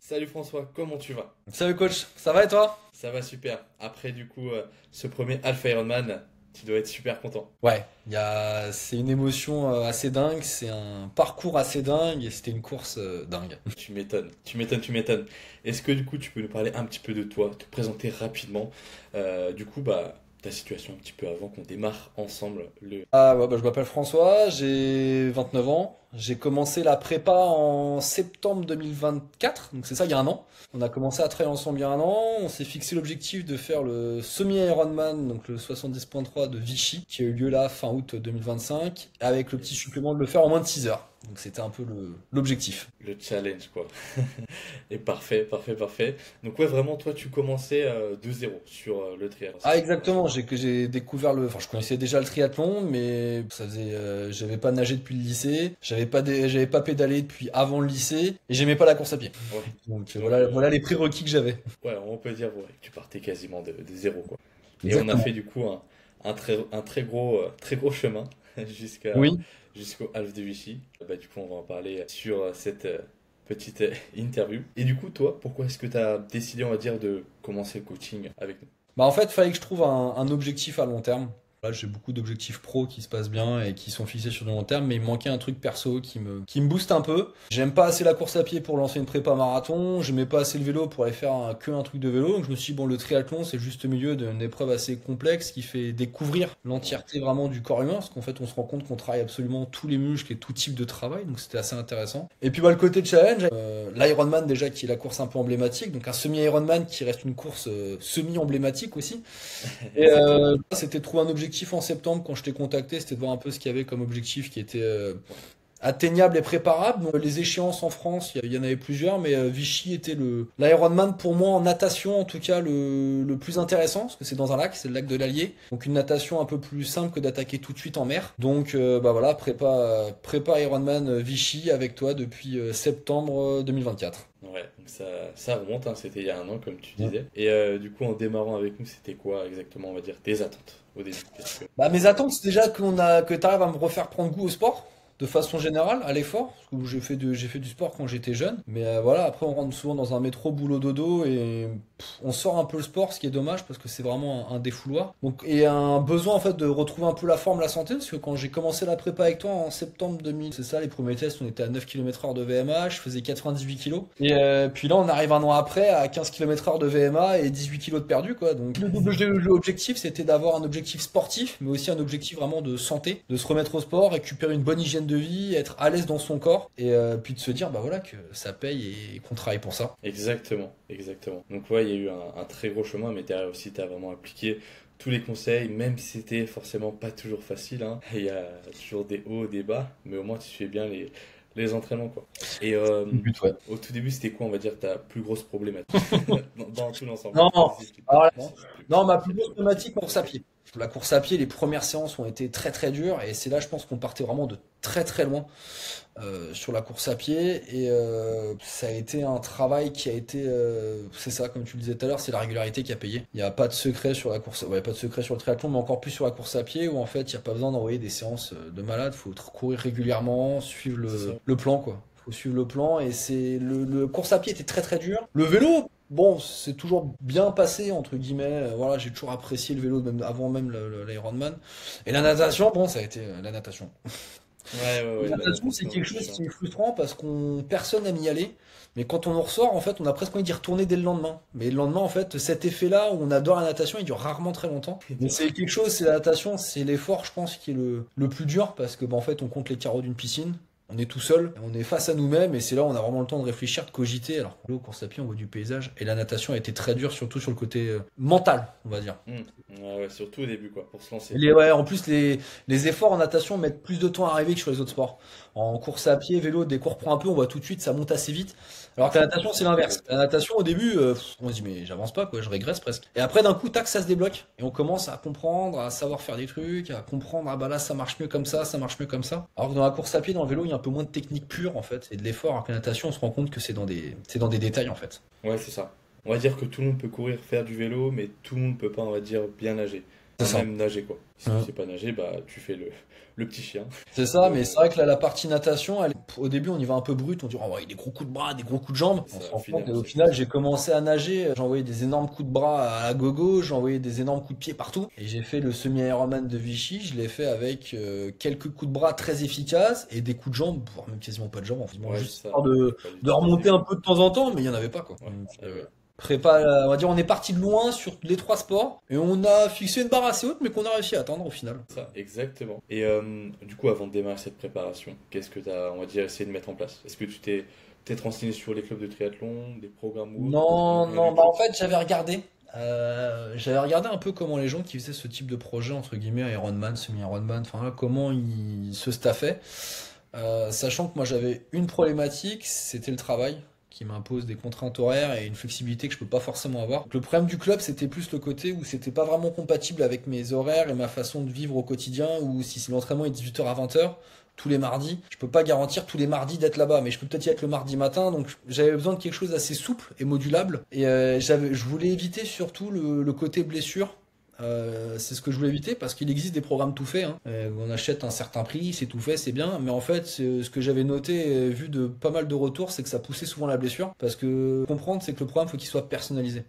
Salut François, comment tu vas? Salut coach, ça va et toi? Ça va super. Après ce premier Alpha Ironman, tu dois être super content. Ouais, c'est une émotion assez dingue, c'est un parcours assez dingue et c'était une course dingue. Tu m'étonnes, tu m'étonnes, tu m'étonnes. Est-ce que du coup tu peux nous parler un petit peu de toi, te présenter rapidement, ta situation un petit peu avant qu'on démarre ensemble le... Ah ouais, bah, je m'appelle François, j'ai 29 ans, j'ai commencé la prépa en septembre 2024, donc c'est ça il y a un an. On a commencé à travailler ensemble il y a un an, on s'est fixé l'objectif de faire le semi-Ironman, donc le 70.3 de Vichy, qui a eu lieu là fin août 2025, avec le petit Yes. supplément de le faire en moins de 6 heures. Donc c'était un peu l'objectif. Le challenge quoi. Et parfait, parfait, parfait. Donc ouais, vraiment toi tu commençais de zéro sur le trial, si Ah je comprends bien. exactement, j'ai découvert enfin je connaissais déjà le triathlon, mais j'avais pas nagé depuis le lycée, j'avais pas pédalé depuis avant le lycée, et j'aimais pas la course à pied. Ouais. Donc Donc voilà les prérequis que j'avais. ouais, on peut dire ouais, que tu partais quasiment de zéro quoi. Et on a Exactement. fait du coup un très gros chemin jusqu'à, Oui. jusqu'au Half de Vichy. Bah, du coup, on va en parler sur cette petite interview. Et du coup, toi, pourquoi est-ce que tu as décidé, on va dire, de commencer le coaching avec nous? Bah en fait, fallait que je trouve un objectif à long terme. Là, j'ai beaucoup d'objectifs pro qui se passent bien et qui sont fixés sur du long terme, mais il me manquait un truc perso qui me booste un peu. J'aime pas assez la course à pied pour lancer une prépa marathon, j'aimais pas assez le vélo pour aller faire que un truc de vélo, donc je me suis dit, bon, le triathlon, c'est le juste milieu d'une épreuve assez complexe qui fait découvrir Ouais. l'entièreté vraiment du corps humain, parce qu'en fait, on se rend compte qu'on travaille absolument tous les muscles et tout type de travail, donc c'était assez intéressant. Et puis, bah, le côté challenge, l'Ironman déjà, qui est la course un peu emblématique, donc un semi-Ironman qui reste une course semi-emblématique aussi. Et Exactement. c'était de trouver un objectif en septembre quand je t'ai contacté, c'était de voir un peu ce qu'il y avait comme objectif qui était Ouais. atteignable et préparable. Donc, les échéances en France, il y en avait plusieurs, mais Vichy était l'Ironman pour moi en natation en tout cas le plus intéressant, parce que c'est dans un lac, c'est le lac de l'Allier. Donc une natation un peu plus simple que d'attaquer tout de suite en mer. Donc bah voilà, prépa Ironman Vichy avec toi depuis septembre 2024. Ouais, donc ça remonte, hein, c'était il y a un an, comme tu Mm. disais. Et du coup, en démarrant avec nous, c'était quoi exactement, on va dire, tes attentes au début? Qu'est-ce que... Bah, mes attentes, c'est déjà que tu arrives à me refaire prendre goût au sport, de façon générale, à l'effort, parce que j'ai fait du sport quand j'étais jeune. Mais voilà, après, on rentre souvent dans un métro boulot dodo et on sort un peu le sport, ce qui est dommage parce que c'est vraiment un défouloir. Donc, et un besoin en fait de retrouver un peu la forme, la santé, parce que quand j'ai commencé la prépa avec toi en septembre 2000, c'est ça, les premiers tests, on était à 9 km/h de VMA, je faisais 98 kilos. Et puis là, on arrive un an après à 15 km/h de VMA et 18 kilos de perdu, quoi. Donc, l'objectif, c'était d'avoir un objectif sportif, mais aussi un objectif vraiment de santé, de se remettre au sport, récupérer une bonne hygiène de vie, être à l'aise dans son corps, et puis de se dire, bah voilà, que ça paye et qu'on travaille pour ça. Exactement, exactement. Donc ouais, il y a eu un très gros chemin, mais derrière aussi, tu as vraiment appliqué tous les conseils, même si c'était forcément pas toujours facile, hein. Il y a toujours des hauts, des bas, mais au moins tu fais bien les entraînements, quoi. Et Le but, ouais. au tout début, c'était quoi, on va dire, ta plus grosse problématique dans tout l'ensemble? Non, Vas-y, alors là, s'il te plaît, non, ma plus s'il te grosse plaît. thématique, course à pied. La course à pied, les premières séances ont été très très dures, et c'est là, je pense qu'on partait vraiment de très très loin sur la course à pied, et ça a été un travail qui a été, c'est ça, comme tu le disais tout à l'heure, c'est la régularité qui a payé. Il n'y a pas de secret sur la course, ouais, pas de secret sur le triathlon, mais encore plus sur la course à pied, où en fait, il n'y a pas besoin d'envoyer des séances de malade, faut courir régulièrement, suivre C'est ça. le plan, quoi. Faut suivre le plan, et le course à pied était très très dur. Le vélo, bon, c'est toujours bien passé, entre guillemets. Voilà, j'ai toujours apprécié le vélo, même avant même l'Ironman. Et la natation, bon, ça a été la natation. Ouais, ouais, ouais, La la natation, c'est natation, quelque je chose suis un qui est peu. frustrant parce qu'on personne n'aime y aller. Mais quand on en ressort, en fait, on a presque envie d'y retourner dès le lendemain. Mais le lendemain, en fait, cet effet-là où on adore la natation, il dure rarement très longtemps. Mais c'est quelque chose, c'est la natation, c'est l'effort, je pense, qui est le plus dur parce que, bah, en fait, on compte les carreaux d'une piscine. On est tout seul, on est face à nous-mêmes et c'est là où on a vraiment le temps de réfléchir, de cogiter. Alors, au course à pied, on voit du paysage et la natation a été très dure, surtout sur le côté mental, on va dire. Ouais, ouais, surtout au début, quoi, pour se lancer. Ouais, en plus, les efforts en natation mettent plus de temps à arriver que sur les autres sports. En course à pied, vélo, dès qu'on reprend un peu, on voit tout de suite, ça monte assez vite. Alors que la natation, c'est l'inverse. La Exactement. natation, au début, on se dit, mais j'avance pas, quoi, je régresse presque. Et après, d'un coup, tac, ça se débloque. Et on commence à comprendre, à savoir faire des trucs, à comprendre, ah bah là, ça marche mieux comme ça marche mieux comme ça. Alors que dans la course à pied, dans le vélo, il y a un peu moins de technique pure, en fait, et de l'effort. Alors que la natation, on se rend compte que c'est dans des détails, en fait. Ouais, c'est ça. On va dire que tout le monde peut courir, faire du vélo, mais tout le monde peut pas, on va dire, bien nager. C'est Enfin, ça. même nager, quoi. Si Ouais. tu sais pas nager, bah tu fais le petit chien. C'est ça, mais Euh, c'est vrai que là, la partie natation, au début, on y va un peu brut, on dit, oh, ouais, des gros coups de bras, des gros coups de jambes. On ça, se au rend compte, final, et au c'est final, juste j'ai ça. commencé à nager, j'envoyais des énormes coups de bras à la gogo, j'envoyais des énormes coups de pied partout. Et j'ai fait le semi-Ironman de Vichy, je l'ai fait avec quelques coups de bras très efficaces et des coups de jambes, voire même quasiment pas de jambes, en fait, Ouais, juste c'est ça. histoire de, Faut pas les de utiliser, remonter un quoi. peu de temps en temps, mais il n'y en avait pas, quoi. Ouais, Donc, et ouais. prépa, on va dire, on est parti de loin sur les trois sports, et on a fixé une barre assez haute, mais qu'on a réussi à atteindre au final. Ça, exactement. Et du coup, avant de démarrer cette préparation, qu'est-ce que tu as, on va dire, essayé de mettre en place? Est-ce que tu t'es peut-être renseigné sur les clubs de triathlon, des programmes ou autres, ou Non, rien non, du bah tout? en fait j'avais regardé un peu comment les gens qui faisaient ce type de projet, entre guillemets, Ironman, semi-Ironman, enfin là, comment ils se staffaient. Sachant que moi j'avais une problématique, c'était le travail qui m'impose des contraintes horaires et une flexibilité que je peux pas forcément avoir. Donc, le problème du club, c'était plus le côté où c'était pas vraiment compatible avec mes horaires et ma façon de vivre au quotidien, ou si l'entraînement est 18h à 20h tous les mardis, je peux pas garantir tous les mardis d'être là-bas, mais je peux peut-être y être le mardi matin, donc j'avais besoin de quelque chose d'assez souple et modulable. Et je voulais éviter surtout le côté blessure. C'est ce que je voulais éviter parce qu'il existe des programmes tout faits, hein. On achète un certain prix, c'est tout fait, c'est bien. Mais en fait, ce que j'avais noté, vu de pas mal de retours, c'est que ça poussait souvent la blessure. Parce que comprendre, c'est que le programme faut qu'il soit personnalisé.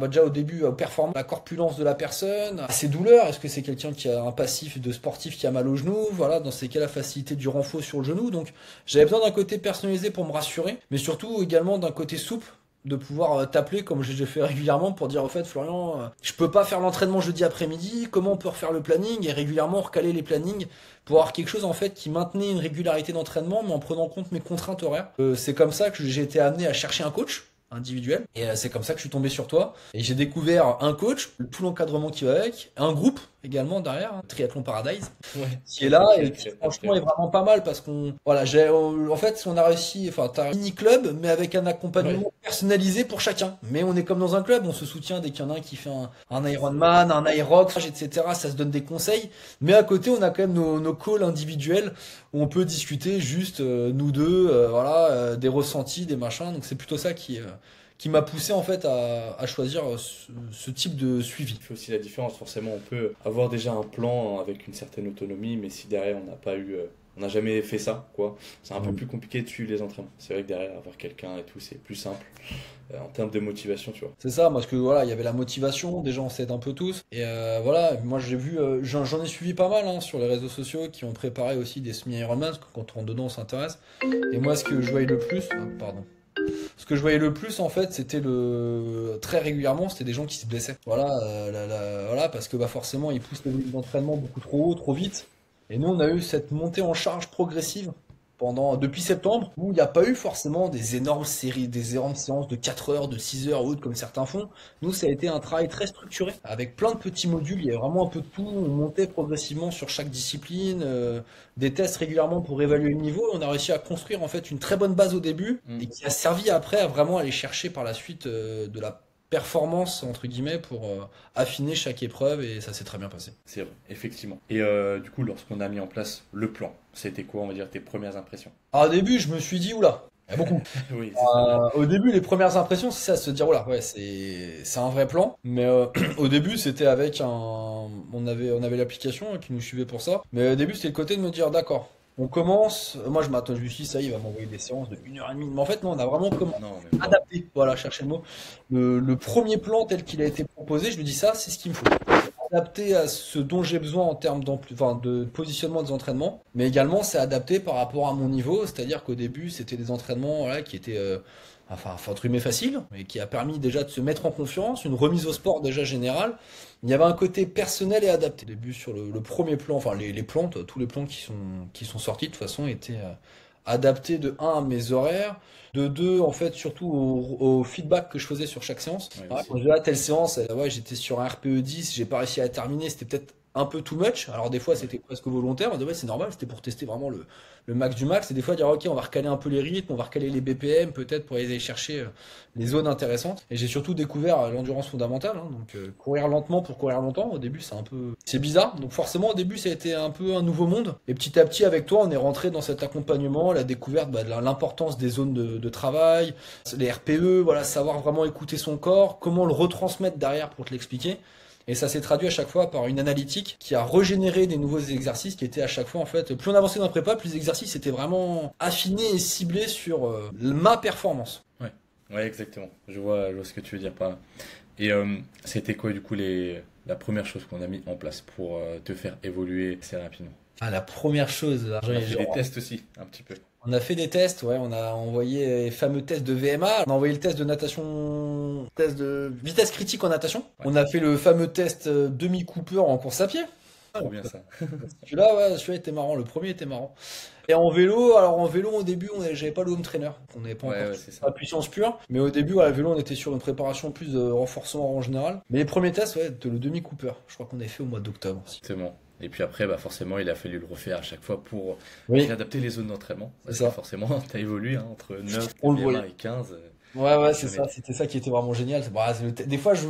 Déjà au début, aux performances, la corpulence de la personne, à ses douleurs. Est-ce que c'est quelqu'un qui a un passif de sportif qui a mal au genou? Voilà, dans ces cas, la facilité du renfort sur le genou. Donc, j'avais besoin d'un côté personnalisé pour me rassurer, mais surtout également d'un côté souple de pouvoir t'appeler comme j'ai fait régulièrement pour dire au fait Florian, je peux pas faire l'entraînement jeudi après-midi, comment on peut refaire le planning et régulièrement recaler les plannings pour avoir quelque chose en fait qui maintenait une régularité d'entraînement mais en prenant en compte mes contraintes horaires. C'est comme ça que j'ai été amené à chercher un coach individuel et c'est comme ça que je suis tombé sur toi et j'ai découvert un coach, tout l'encadrement qui va avec, un groupe également derrière, hein, Triathlon Paradise Ouais, qui est là et qui très, très, très franchement est bien. vraiment pas mal parce qu'on voilà en fait on a réussi, enfin t'as un mini club mais avec un Ouais, accompagnement personnalisé pour chacun, mais on est comme dans un club, on se soutient dès qu'il y en a un qui fait un Ironman, un Irox, etc., ça se donne des conseils, mais à côté on a quand même nos calls individuels où on peut discuter juste nous deux, voilà, des ressentis, des machins, donc c'est plutôt ça qui m'a poussé en fait à choisir ce type de suivi. il fait aussi la différence. Forcément, on peut avoir déjà un plan avec une certaine autonomie, mais si derrière on n'a pas eu, on n'a jamais fait ça, quoi, c'est un peu plus compliqué de suivre les entraînements. C'est vrai que derrière avoir quelqu'un et tout, c'est plus simple en termes de motivation, tu vois. C'est ça, parce que voilà, il y avait la motivation, déjà on s'aide un peu tous. Et voilà, moi j'ai vu, j'en ai suivi pas mal hein, sur les réseaux sociaux qui ont préparé aussi des semi-Ironman, parce que quand on rentre dedans on s'intéresse. Et moi ce que je voyais le plus, pardon. Ce que je voyais le plus en fait, c'était très régulièrement, c'était des gens qui se blessaient. Voilà, voilà, parce que bah forcément ils poussent le volume d'entraînement beaucoup trop haut, trop vite. Et nous on a eu cette montée en charge progressive depuis septembre, où il n'y a pas eu forcément des énormes séries, des énormes séances de 4 heures, de 6 heures ou autres comme certains font. Nous, ça a été un travail très structuré, avec plein de petits modules, il y avait vraiment un peu de tout, on montait progressivement sur chaque discipline, des tests régulièrement pour évaluer le niveau, et on a réussi à construire en fait une très bonne base au début, Mm. et qui a servi après à vraiment aller chercher par la suite de la performance, entre guillemets, pour affiner chaque épreuve, et ça s'est très bien passé. C'est vrai, effectivement. Et du coup, lorsqu'on a mis en place le plan, c'était quoi, on va dire, tes premières impressions? Alors, au début, je me suis dit, oula, il y a beaucoup. Oui, c'est ça. Au début, les premières impressions, c'est ça, se dire, voilà, ouais, c'est un vrai plan. Mais au début, c'était avec on avait l'application qui nous suivait pour ça. Mais au début, c'était le côté de me dire, d'accord, on commence. Moi, je me suis dit, ça y est, il va m'envoyer des séances de 1h30. Mais en fait, non, on a vraiment commencé Non, même à pas. adapter. Voilà, chercher le mot. Le premier plan tel qu'il a été proposé, je me dis, ça, c'est ce qu'il me faut. Adapté à ce dont j'ai besoin en termes de positionnement des entraînements, mais également c'est adapté par rapport à mon niveau, c'est-à-dire qu'au début c'était des entraînements voilà, qui étaient enfin entre guillemets faciles, mais qui a permis déjà de se mettre en confiance, une remise au sport déjà générale. Il y avait un côté personnel et adapté. Au début sur le premier plan, enfin les plans, tous les plans qui sont sortis de toute façon étaient adaptés de un à mes horaires, de deux en fait surtout au feedback que je faisais sur chaque séance. Ouais, Ouais, aussi. quand je disais, telle séance, ouais, j'étais sur un RPE 10, j'ai pas réussi à la terminer, c'était peut-être un peu too much. Alors des fois Ouais. c'était presque volontaire, mais ouais, c'est normal, c'était pour tester vraiment le max du max. Et des fois dire ok, on va recaler un peu les rythmes, on va recaler les BPM peut-être pour aller chercher les zones intéressantes. Et j'ai surtout découvert l'endurance fondamentale, hein, donc courir lentement pour courir longtemps. Au début c'est bizarre, donc forcément au début ça a été un peu un nouveau monde. Et petit à petit avec toi on est rentré dans cet accompagnement, la découverte de l'importance des zones de travail, les RPE, voilà, savoir vraiment écouter son corps, comment le retransmettre derrière pour te l'expliquer. Et ça s'est traduit à chaque fois par une analytique qui a régénéré des nouveaux exercices qui étaient à chaque fois, en fait, plus on avançait dans la prépa, plus les exercices étaient vraiment affinés et ciblés sur ma performance. Ouais, ouais, exactement. Je vois ce que tu veux dire par là. Et c'était quoi du coup la première chose qu'on a mis en place pour te faire évoluer assez rapidement? Ah, la première chose, On a fait des tests aussi, un petit peu. on a fait des tests, ouais, on a envoyé les fameux tests de VMA, on a envoyé le test de natation, test de vitesse critique en natation, Ouais. on a fait le fameux test demi-Cooper en course à pied. Trop bien ça. Celui-là était marrant, le premier était marrant. Et en vélo, alors en vélo au début, j'avais pas le home trainer, on n'avait pas Ouais, encore ouais, c'est ça. la puissance pure, mais au début, à vélo, on était sur une préparation plus de renforcement en général. Mais les premiers tests, ouais, le demi-Cooper, je crois qu'on avait fait au mois d'octobre aussi. Exactement. Et puis après, bah forcément, il a fallu le refaire à chaque fois pour Oui, adapter les zones d'entraînement. Parce c'est que ça. forcément, t'as évolué hein, entre 9, On le VMA voyait. et 15. Ouais, c'est Jamais. ça, c'était ça qui était vraiment génial. Des fois, c'est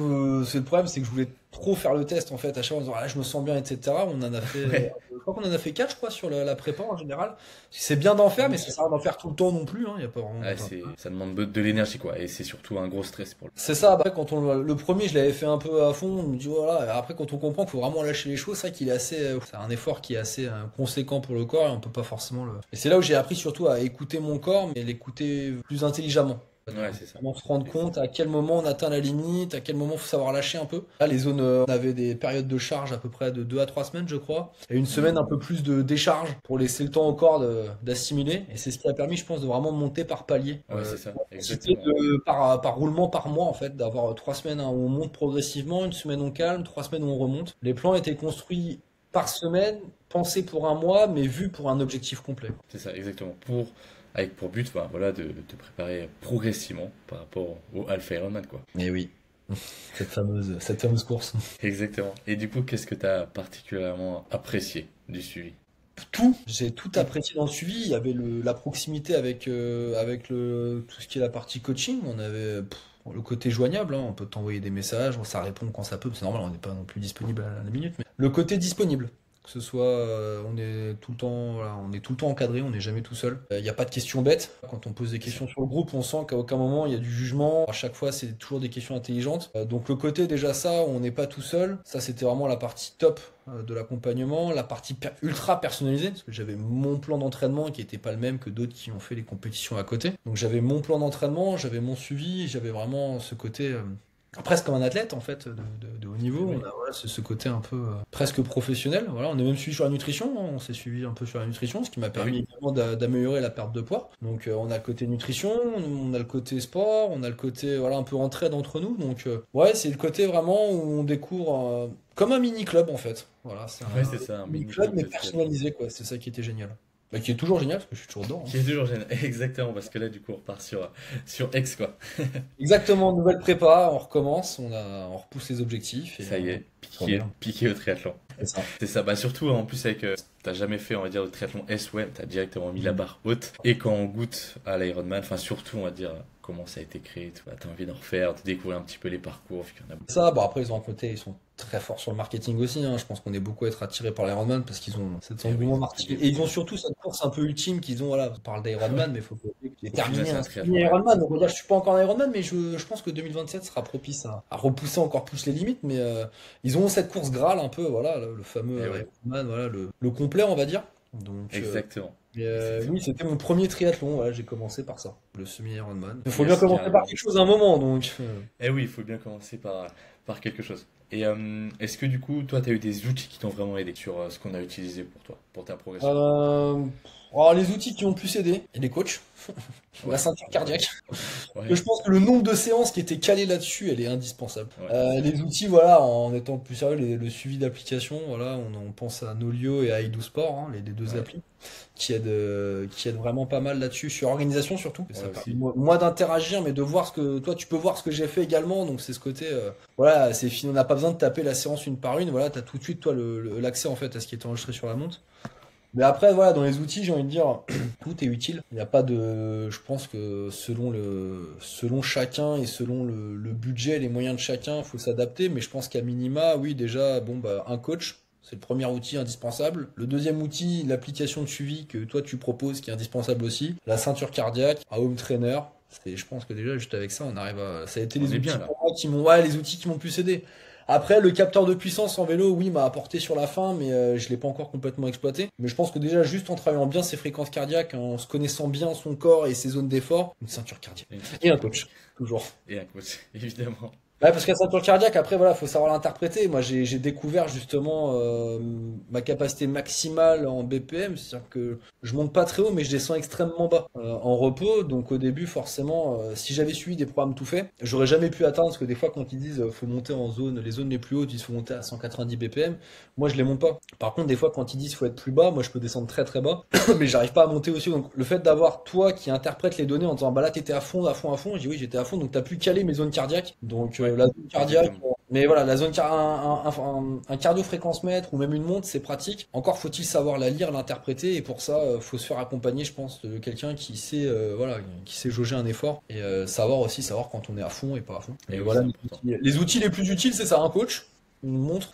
le problème, c'est que je voulais trop faire le test en fait, à chaque fois en disant, ah, là, je me sens bien, etc. On en a fait, Ouais, je crois qu'on en a fait 4, je crois, sur la prépa en général. C'est bien d'en faire, mais ça sert à d'en faire tout le temps non plus, hein. Y a pas vraiment. ouais, ça demande de l'énergie, quoi. Et c'est surtout un gros stress pour le. C'est ça, après, le premier, je l'avais fait un peu à fond, on me dit, voilà, et après, quand on comprend qu'il faut vraiment lâcher les choses, c'est vrai qu'il est assez, c'est un effort qui est assez conséquent pour le corps et on peut pas forcément le. Et c'est là où j'ai appris surtout à écouter mon corps, mais l'écouter plus intelligemment. Ouais, c'est ça. Vraiment se rendre compte à quel moment on atteint la limite, à quel moment il faut savoir lâcher un peu. Là, les zones, on avait des périodes de charge à peu près de 2 à 3 semaines, je crois, et une Mhm. semaine un peu plus de décharge pour laisser le temps au corps d'assimiler. Et c'est ce qui a permis, je pense, de vraiment monter par palier. Ouais, c'est ça. Citer Exactement. par roulement par mois, en fait, d'avoir 3 semaines hein, où on monte progressivement, une semaine on calme, 3 semaines où on remonte. Les plans étaient construits par semaine, pensés pour un mois, mais vus pour un objectif complet. C'est ça, exactement. Avec pour but, bah, voilà, de te préparer progressivement par rapport au Alpha Ironman, quoi. Et oui, cette fameuse course. Exactement. Et du coup, qu'est-ce que tu as particulièrement apprécié du suivi? Tout, j'ai tout apprécié dans le suivi. Il y avait la proximité avec tout ce qui est la partie coaching. On avait le côté joignable, hein. On peut t'envoyer des messages, ça répond quand ça peut. C'est normal, on n'est pas non plus disponible à la minute. Mais le côté disponible, que ce soit, on est tout le temps, voilà, on est tout le temps encadré, on n'est jamais tout seul. Il n'y a pas de questions bêtes. Quand on pose des questions sur le groupe, on sent qu'à aucun moment il y a du jugement. À chaque fois, c'est toujours des questions intelligentes. Donc le côté déjà ça, on n'est pas tout seul. Ça, c'était vraiment la partie top de l'accompagnement, la partie ultra personnalisée, parce que j'avais mon plan d'entraînement qui n'était pas le même que d'autres qui ont fait les compétitions à côté. Donc j'avais mon plan d'entraînement, j'avais mon suivi, j'avais vraiment ce côté presque comme un athlète en fait de haut niveau. Oui. On a voilà, ce côté un peu presque professionnel. Voilà, on est même suivi sur la nutrition, hein. On s'est suivi un peu sur la nutrition, ce qui m'a Ah oui. permis également d'améliorer la perte de poids. Donc on a le côté nutrition, on a le côté sport, on a le côté voilà un peu entraide entre nous. Donc ouais, c'est le côté vraiment où on découvre comme un mini club en fait. Voilà, c'est Ouais, un c'est ça, un mini mini club club mais de triathlon. personnalisé quoi. C'est ça qui était génial. Bah, qui est toujours génial parce que je suis toujours dedans, hein. Qui est toujours génial. Exactement, parce que là, du coup, on repart sur X, quoi. Exactement, nouvelle prépa, on recommence, on repousse les objectifs et Ça y est, trop piqué, bien. piqué au triathlon. C'est ça. C'est ça, bah surtout en plus avec, t'as jamais fait, on va dire, le triathlon S, ouais, t'as directement mis la barre haute. Et quand on goûte à l'Ironman, enfin surtout, on va dire, comment ça a été créé, tu vois, t'as envie d'en refaire, de découvrir un petit peu les parcours, vu qu'il y en a beaucoup. Ça, bon après ils ont un côté, ils sont très forts sur le marketing aussi, hein. Je pense qu'on est beaucoup à être attiré par l'Ironman parce qu'ils ont cet Eh oui, engouement c'est marketing. des Et ils ont bons. surtout cette course un peu ultime qu'ils ont, voilà, on parle d'Ironman, mais il faut pas oublier que j'ai Au final, terminé c'est un un triathlon, semi ouais. Ironman. Donc on va dire, je suis pas encore un Ironman, mais je pense que 2027 sera propice à repousser encore plus les limites. Mais ils ont cette course Graal un peu, voilà, le fameux Eh ouais, Ironman, voilà, le complet, on va dire. Donc exactement. oui, Exactement. c'était mon premier triathlon, voilà, j'ai commencé par ça, le semi-Ironman. Il faut bien Yes, commencer par carrément. quelque chose à un moment, donc. Eh oui, il faut bien commencer par quelque chose. Et est-ce que du coup, toi, t'as eu des outils qui t'ont vraiment aidé sur ce qu'on a utilisé pour toi, pour ta progression? Euh, alors les outils qui ont pu s'aider, et les coachs, la Ouais, ceinture cardiaque. ouais, Je pense que le nombre de séances qui étaient calées là-dessus, elle est indispensable. ouais, c'est Les outils, voilà, en étant plus sérieux, le suivi d'application, voilà, on pense à Nolio et à iDo Sport, hein, les deux ouais, applis, qui aident vraiment pas mal là-dessus, sur l'organisation surtout. ouais Ça permet aussi. moi d'interagir, mais de voir toi, tu peux voir ce que j'ai fait également, donc c'est ce côté, voilà, c'est fini, on n'a pas besoin de taper la séance une par une, voilà, t'as tout de suite, toi, l'accès en fait à ce qui est enregistré sur la montre. Mais après, voilà, dans les outils, j'ai envie de dire, tout est utile. Il n'y a pas de, je pense que selon chacun et selon le budget, les moyens de chacun, il faut s'adapter. Mais je pense qu'à minima, oui, déjà, bon, bah, un coach, c'est le premier outil indispensable. Le deuxième outil, l'application de suivi que toi tu proposes, qui est indispensable aussi. La ceinture cardiaque, un home trainer. Je pense que déjà, juste avec ça, on arrive à. Ça a été On les est outils bien là. pour moi qui m'ont. Ouais, les outils qui m'ont plus aidé. Après, le capteur de puissance en vélo, oui, m'a apporté sur la fin, mais je l'ai pas encore complètement exploité. Mais je pense que déjà, juste en travaillant bien ses fréquences cardiaques, en se connaissant bien son corps et ses zones d'effort, une ceinture cardiaque. Une Et ceinture un cardiaque. coach, toujours. Et un coach, évidemment. Ouais, parce que la ceinture cardiaque, après, voilà, faut savoir l'interpréter. Moi, j'ai découvert justement ma capacité maximale en BPM, c'est-à-dire que je monte pas très haut, mais je descends extrêmement bas en repos. Donc au début, forcément, si j'avais suivi des programmes tout faits, j'aurais jamais pu atteindre, parce que des fois, quand ils disent faut monter en zone, les zones les plus hautes, ils faut monter à 190 BPM. Moi, je les monte pas. Par contre, des fois, quand ils disent faut être plus bas, moi, je peux descendre très très bas, mais j'arrive pas à monter aussi. Donc le fait d'avoir toi qui interprète les données en disant bah là, t'étais à fond, à fond, à fond, je dis oui, j'étais à fond, donc t'as pu caler mes zones cardiaques. Donc Ouais, la zone cardiaque, exactement. mais voilà, la zone un cardio-fréquence-mètre ou même une montre, c'est pratique. Encore faut-il savoir la lire, l'interpréter, et pour ça, faut se faire accompagner, je pense, de quelqu'un qui sait, voilà, qui sait jauger un effort et savoir quand on est à fond et pas à fond. Et Et oui, voilà, c'est important. les outils les plus utiles, c'est ça, un coach. Une montre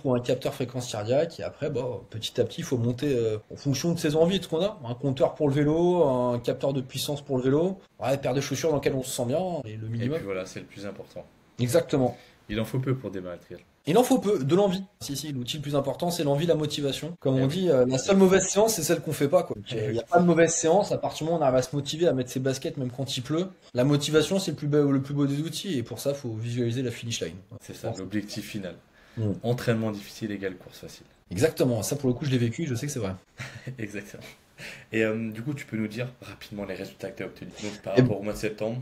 ou un capteur fréquence cardiaque, et après, bah, petit à petit, il faut monter en fonction de ses envies, de ce qu'on a. Un compteur pour le vélo, un capteur de puissance pour le vélo, ouais, une paire de chaussures dans lesquelles on se sent bien, et le Et minimum. puis voilà, c'est le plus important. Exactement. Il en faut peu pour démarrer le trial. Il en faut peu, de l'envie. Si, l'outil le plus important, c'est l'envie, la motivation. Comme Eh on oui. dit, la seule mauvaise séance, c'est celle qu'on fait pas, quoi. Eh Il n'y oui. a pas de mauvaise séance, à partir du moment où on arrive à se motiver, à mettre ses baskets, même quand il pleut. La motivation, c'est le plus beau des outils, et pour ça, faut visualiser la finish line. C'est ça, l'objectif final. Mm. Entraînement difficile égale course facile. Exactement, ça pour le coup, je l'ai vécu, je sais que c'est vrai. Exactement. Et du coup, tu peux nous dire rapidement les résultats que tu as obtenus donc, par Et, rapport au mois de septembre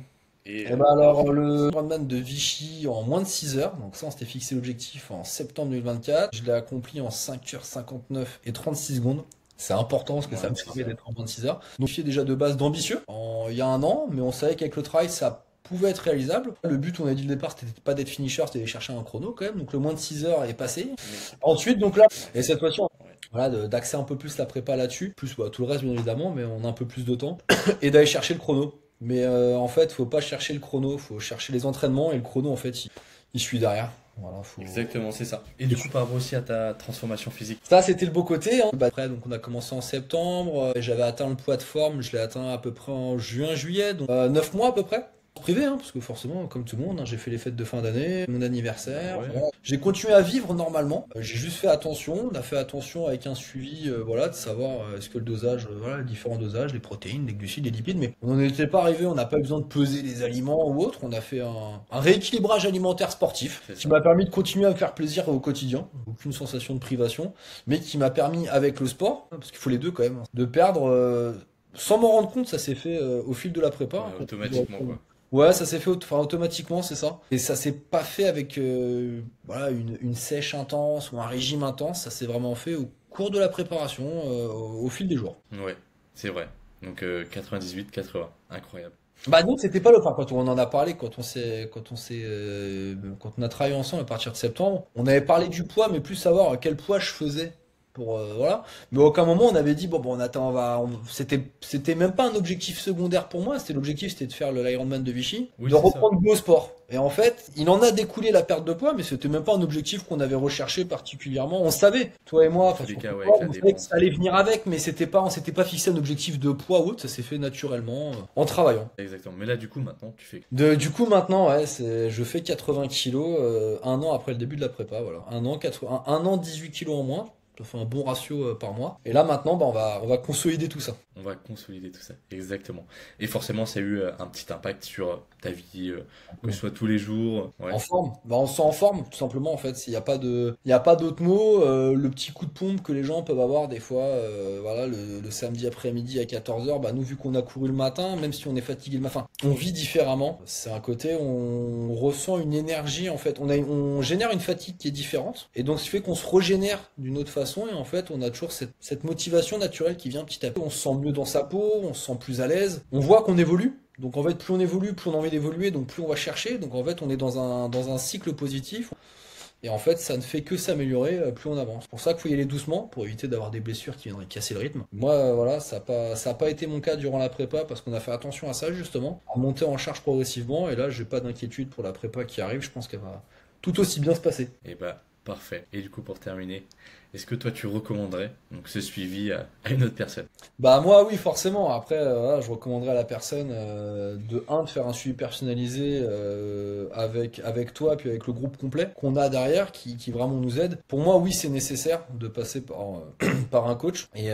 et et bah alors, le Ironman de Vichy en moins de 6 heures, donc ça, on s'était fixé l'objectif en septembre 2024. Je l'ai accompli en 5h59 et 36 secondes. C'est important parce que ça moins me de 6 permet heures. d'être en 26 heures. Donc, je suis déjà de base d'ambitieux il y a un an, mais on savait qu'avec le travail, ça pouvait être réalisable. Le but, on a dit le départ, c'était pas d'être finisher, c'était d'aller chercher un chrono quand même. Donc, le moins de 6 heures est passé. Mais Ensuite, donc là, et c'est cette fois-ci, ouais. voilà, d'axer un peu plus la prépa là-dessus, plus bah, tout le reste bien évidemment, mais on a un peu plus de temps, et d'aller chercher le chrono. Mais en fait, faut pas chercher le chrono, faut chercher les entraînements, et le chrono, en fait, il suit derrière. Voilà, faut. Exactement, c'est ça. Et du coup, par rapport aussi à ta transformation physique. Ça, c'était le beau côté, hein. Bah, après, donc on a commencé en septembre, j'avais atteint le poids de forme, je l'ai atteint à peu près en juin, juillet, donc 9 mois à peu près. Privé, hein, parce que forcément, comme tout le monde, hein, j'ai fait les fêtes de fin d'année, mon anniversaire. Ouais. Voilà. J'ai continué à vivre normalement. J'ai juste fait attention. On a fait attention avec un suivi, voilà, de savoir est-ce que le dosage, voilà, les différents dosages, les protéines, les glucides, les lipides. Mais on n'en était pas arrivé. On n'a pas eu besoin de peser les aliments ou autre. On a fait un rééquilibrage alimentaire sportif C'est qui ça. m'a permis de continuer à me faire plaisir au quotidien. Aucune sensation de privation, mais qui m'a permis avec le sport, parce qu'il faut les deux quand même, de perdre. Sans m'en rendre compte, ça s'est fait au fil de la prépa. Ouais, automatiquement, quoi. Ouais, ça s'est fait enfin, automatiquement, c'est ça. Et ça s'est pas fait avec voilà, une sèche intense ou un régime intense, ça s'est vraiment fait au cours de la préparation, au fil des jours. Ouais, c'est vrai. Donc 98-80, incroyable. Bah donc c'était pas le enfin, quand on en a parlé, quand on a travaillé ensemble à partir de septembre, on avait parlé du poids, mais plus savoir quel poids je faisais. Pour voilà, mais à aucun moment on avait dit bon on attend c'était même pas un objectif secondaire pour moi, c'était de faire l'Ironman de Vichy, Oui, de c'est ça. reprendre goût au sport. Et en fait il en a découlé la perte de poids, mais c'était même pas un objectif qu'on avait recherché particulièrement. On savait, toi et moi, Dans enfin, tous les surtout cas, ouais, toi, avec la on savait que dépense. ça allait venir avec, mais on s'était pas fixé un objectif de poids ou autre, ça s'est fait naturellement en travaillant. Exactement. Mais là, du coup, maintenant, tu fais. Du coup maintenant ouais, je fais 80 kilos un an après le début de la prépa, voilà, un an 18 kilos en moins. Ça fait un bon ratio par mois. Et là maintenant, bah, on va consolider tout ça. On va consolider tout ça. Exactement. Et forcément, ça a eu un petit impact sur ta vie, que ce soit tous les jours. Ouais. En forme, bah, on se sent en forme tout simplement en fait. Il y a pas d'autre mot. Le petit coup de pompe que les gens peuvent avoir des fois, voilà, le samedi après-midi à 14h, bah nous vu qu'on a couru le matin, même si on est fatigué le matin, on vit différemment. C'est un côté, on ressent une énergie en fait. On génère une fatigue qui est différente, et donc ce qui fait qu'on se régénère d'une autre façon. Et en fait, on a toujours cette motivation naturelle qui vient petit à petit. On se sent mieux dans sa peau, on se sent plus à l'aise. On voit qu'on évolue. Donc en fait, plus on évolue, plus on a envie d'évoluer, donc plus on va chercher. Donc en fait, on est dans un cycle positif. Et en fait, ça ne fait que s'améliorer plus on avance. C'est pour ça qu'il faut y aller doucement pour éviter d'avoir des blessures qui viendraient casser le rythme. Moi, voilà, ça a pas été mon cas durant la prépa parce qu'on a fait attention à ça justement, à monter en charge progressivement. Et là, j'ai pas d'inquiétude pour la prépa qui arrive. Je pense qu'elle va tout aussi bien se passer. Et bah, parfait. Et du coup, pour terminer, est-ce que toi tu recommanderais donc ce suivi à une autre personne? Bah moi oui forcément. Après voilà, je recommanderais à la personne de faire un suivi personnalisé avec toi puis avec le groupe complet qu'on a derrière qui vraiment nous aide. Pour moi oui c'est nécessaire de passer par un coach et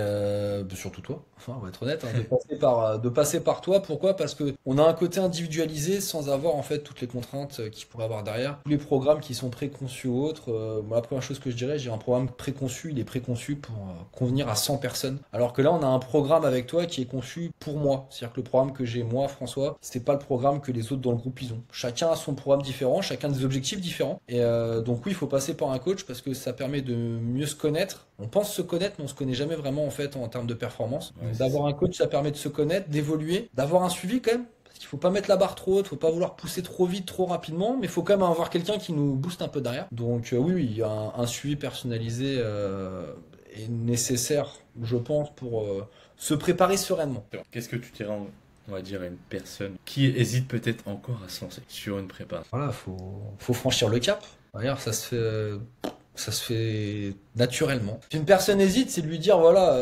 surtout toi. Enfin, on va être honnête, hein, de passer par toi. Pourquoi? Parce que on a un côté individualisé sans avoir en fait toutes les contraintes qu'il pourrait avoir derrière. Tous les programmes qui sont préconçus ou autres. Moi, la première chose que je dirais, j'ai un programme préconçu. Il est préconçu pour convenir à 100 personnes. Alors que là, on a un programme avec toi qui est conçu pour moi. C'est-à-dire que le programme que j'ai moi, François, c'est pas le programme que les autres dans le groupe ils ont. Chacun a son programme différent, chacun a des objectifs différents. Et donc oui, il faut passer par un coach parce que ça permet de mieux se connaître. On pense se connaître, mais on se connaît jamais vraiment en fait en termes de performance. Ouais, Donc, c'est ça. d'avoir un coach, ça permet de se connaître, d'évoluer, d'avoir un suivi quand même. Parce qu'il faut pas mettre la barre trop haute, faut pas vouloir pousser trop vite, trop rapidement, mais il faut quand même avoir quelqu'un qui nous booste un peu derrière. Donc oui, il y a un suivi personnalisé est nécessaire, je pense, pour se préparer sereinement. Qu'est-ce que tu dirais, on va dire, à une personne qui hésite peut-être encore à se lancer sur une prépa? Voilà, faut franchir le cap. D'ailleurs, ça se fait naturellement. Si une personne hésite, c'est de lui dire voilà,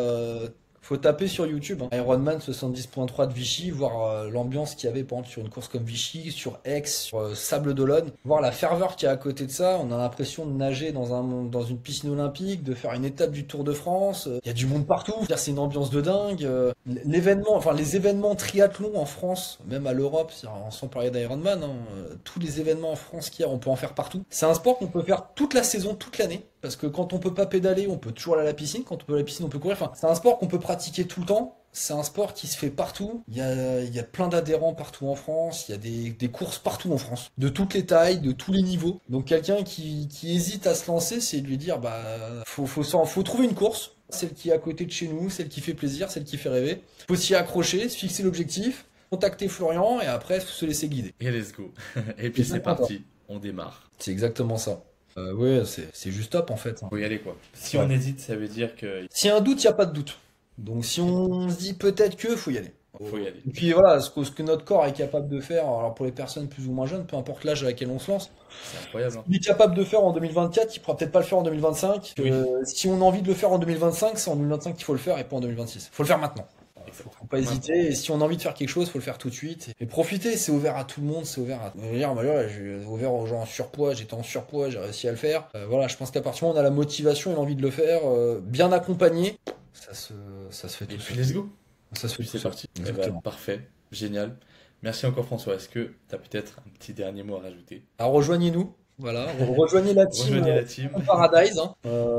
faut taper sur YouTube hein. Ironman 70.3 de Vichy, voir l'ambiance qu'il y avait par exemple sur une course comme Vichy, sur Aix, sur Sable d'Olonne, voir la ferveur qu'il y a à côté de ça. On a l'impression de nager dans une piscine olympique, de faire une étape du Tour de France. Il y a du monde partout. C'est-à-dire, c'est une ambiance de dingue. Les événements triathlon en France, même à l'Europe, sans parler d'Ironman, hein, tous les événements en France qu'il y a, on peut en faire partout. C'est un sport qu'on peut faire toute la saison, toute l'année. Parce que quand on peut pas pédaler, on peut toujours aller à la piscine. Quand on peut aller à la piscine, on peut courir. Enfin, c'est un sport qu'on peut pratiquer tout le temps. C'est un sport qui se fait partout. Il y a plein d'adhérents partout en France. Il y a des courses partout en France. De toutes les tailles, de tous les niveaux. Donc quelqu'un qui hésite à se lancer, c'est de lui dire, bah, faut trouver une course. Celle qui est à côté de chez nous, celle qui fait plaisir, celle qui fait rêver. Faut s'y accrocher, se fixer l'objectif, contacter Florian et après se laisser guider. Et let's go. Et puis c'est parti, on démarre. C'est exactement ça. Ouais, c'est juste top en fait. Faut y aller quoi. Si Ouais. on hésite, ça veut dire que S'il y a un doute, il n'y a pas de doute. Donc si on se dit peut-être que, faut y aller. faut y aller. Et puis voilà, ce que notre corps est capable de faire, alors pour les personnes plus ou moins jeunes, peu importe l'âge à laquelle on se lance, C'est incroyable. Hein. il est capable de faire en 2024, il pourra peut-être pas le faire en 2025. Oui. Si on a envie de le faire en 2025, c'est en 2025 qu'il faut le faire et pas en 2026. Faut le faire maintenant. Faut pas hésiter. Et si on a envie de faire quelque chose, faut le faire tout de suite. Et profiter, c'est ouvert à tout le monde, c'est ouvert à. Hier, j'ai ouvert aux gens en surpoids, j'étais en surpoids, j'ai réussi à le faire. Voilà, je pense qu'à partir du moment où on a la motivation et l'envie de le faire, bien accompagné, ça se fait Et tout puis seul. let's go. Ça se fait Puis tout c'est seul. parti. Eh ben, Exactement. parfait, génial. Merci encore François. Est-ce que tu as peut-être un petit dernier mot à rajouter? Alors rejoignez-nous, voilà, rejoignez la team Rejoignez la team. Paradise. Hein.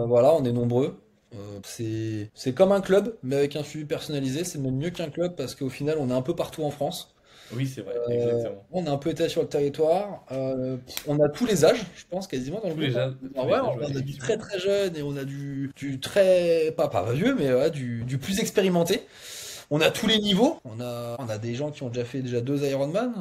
Voilà, on est nombreux. C'est comme un club, mais avec un suivi personnalisé. C'est même mieux qu'un club parce qu'au final, on est un peu partout en France. Oui, c'est vrai, exactement. On est un peu étalé sur le territoire. On a tous les âges, je pense, quasiment dans le Tous les groupe. âges, Ah tous les ouais, âges, on ouais, a du effectivement. très très jeune et on a du très, pas vieux, mais ouais, du plus expérimenté. On a tous les niveaux. On a des gens qui ont déjà fait 2 Ironman.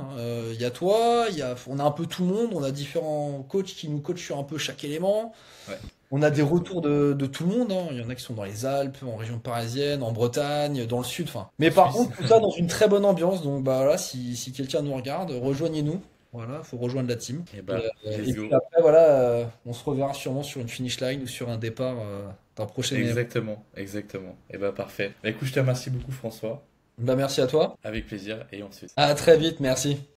Il y a toi, on a un peu tout le monde. On a différents coachs qui nous coachent sur un peu chaque élément. Ouais. On a des retours de tout le monde. Hein. Il y en a qui sont dans les Alpes, en région parisienne, en Bretagne, dans le sud. Enfin. Mais par Suisse. contre, tout ça dans une très bonne ambiance. Donc bah voilà, si quelqu'un nous regarde, rejoignez-nous. Voilà, faut rejoindre la team. Et bah, let's Et go. puis après, voilà, on se reverra sûrement sur une finish line ou sur un départ d'un prochain événement. Exactement, exactement. Et bah parfait. Bah écoute, je te remercie beaucoup François. Bah merci à toi. Avec plaisir et on se fait ça. À très vite, merci.